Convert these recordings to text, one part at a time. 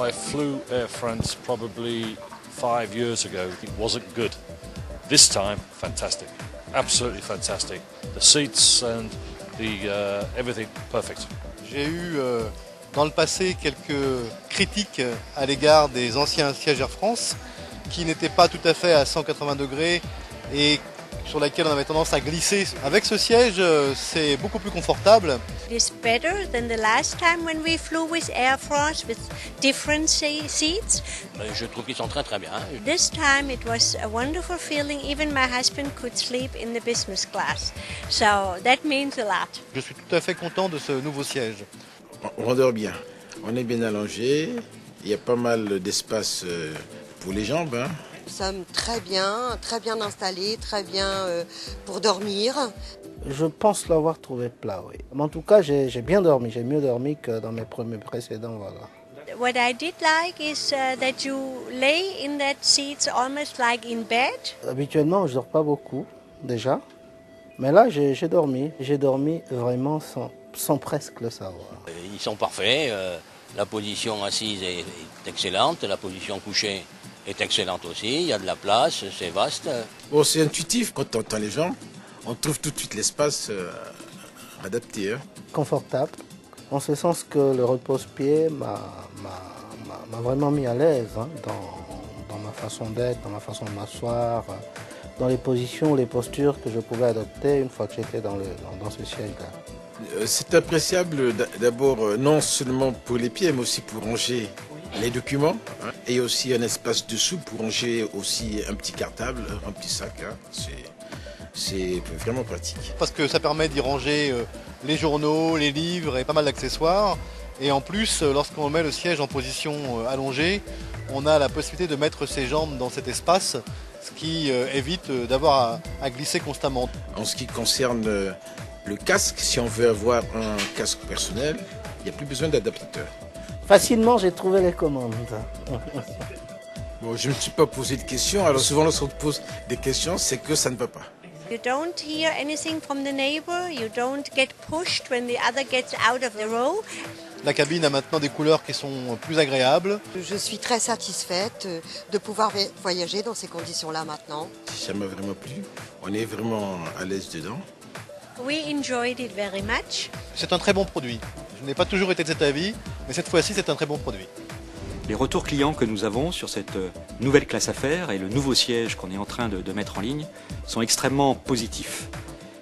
I flew Air France probably 5 years ago, it wasn't good. This time, fantastic. Absolutely fantastic. The seats and the everything, perfect. J'ai eu dans le passé quelques critiques à l'égard des anciens sièges Air France qui n'étaient pas tout à fait à 180 degrés et sur laquelle on avait tendance à glisser. Avec ce siège, c'est beaucoup plus confortable. It is better than the last time when we flew with Air France with different seats. Je trouve qu'ils sont très très bien. This time it was a wonderful feeling. Even my husband could sleep in the business class. So that means a lot. Je suis tout à fait content de ce nouveau siège. On dort bien, on est bien allongé, il y a pas mal d'espace pour les jambes. Nous sommes très bien installés, très bien pour dormir. Je pense l'avoir trouvé plat, oui. Mais en tout cas, j'ai bien dormi, j'ai mieux dormi que dans mes premiers précédents, voilà. What I did like is that you lay in that seats almost like in bed. Habituellement, je dors pas beaucoup, déjà. Mais là, j'ai dormi vraiment sans presque le savoir. Ils sont parfaits, la position assise est excellente, la position couchée est excellente aussi, il y a de la place, c'est vaste. Bon, c'est intuitif, quand on entend les gens, on trouve tout de suite l'espace adapté. Confortable, en ce sens que le repose-pied m'a vraiment mis à l'aise dans ma façon d'être, dans ma façon de m'asseoir, dans les positions, les postures que je pouvais adopter une fois que j'étais dans ce siège-là. C'est appréciable d'abord non seulement pour les pieds, mais aussi pour ranger les documents, et aussi un espace dessous pour ranger aussi un petit cartable, un petit sac. C'est vraiment pratique. Parce que ça permet d'y ranger les journaux, les livres et pas mal d'accessoires. Et en plus, lorsqu'on met le siège en position allongée, on a la possibilité de mettre ses jambes dans cet espace, ce qui évite d'avoir à glisser constamment. En ce qui concerne le casque, si on veut avoir un casque personnel, il n'y a plus besoin d'adaptateur. Facilement, j'ai trouvé les commandes. Bon, je ne me suis pas posé de questions. Alors souvent, lorsqu'on te pose des questions, c'est que ça ne va pas. You don't hear anything from the neighbor. You don't get pushed when the other gets out of the row. La cabine a maintenant des couleurs qui sont plus agréables. Je suis très satisfaite de pouvoir voyager dans ces conditions-là maintenant. Ça m'a vraiment plu. On est vraiment à l'aise dedans. We enjoyed it very much. C'est un très bon produit. Je n'ai pas toujours été de cet avis, mais cette fois-ci, c'est un très bon produit. Les retours clients que nous avons sur cette nouvelle classe affaires et le nouveau siège qu'on est en train de mettre en ligne sont extrêmement positifs.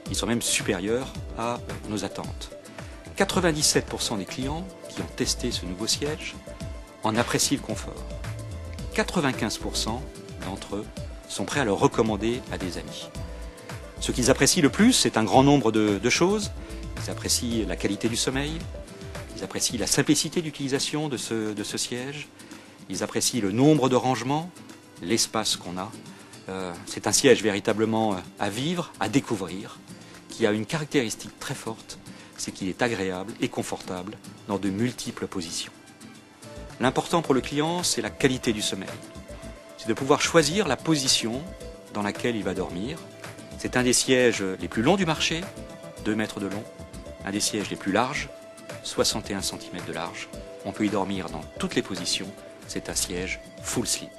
Ils sont même supérieurs à nos attentes. 97% des clients qui ont testé ce nouveau siège en apprécient le confort. 95% d'entre eux sont prêts à le recommander à des amis. Ce qu'ils apprécient le plus, c'est un grand nombre de choses. Ils apprécient la qualité du sommeil, ils apprécient la simplicité d'utilisation de ce siège, ils apprécient le nombre de rangements, l'espace qu'on a. C'est un siège véritablement à vivre, à découvrir, qui a une caractéristique très forte, c'est qu'il est agréable et confortable dans de multiples positions. L'important pour le client, c'est la qualité du sommeil. C'est de pouvoir choisir la position dans laquelle il va dormir. C'est un des sièges les plus longs du marché, 2 mètres de long, un des sièges les plus larges, 61 cm de large. On peut y dormir dans toutes les positions. C'est un siège full sleep.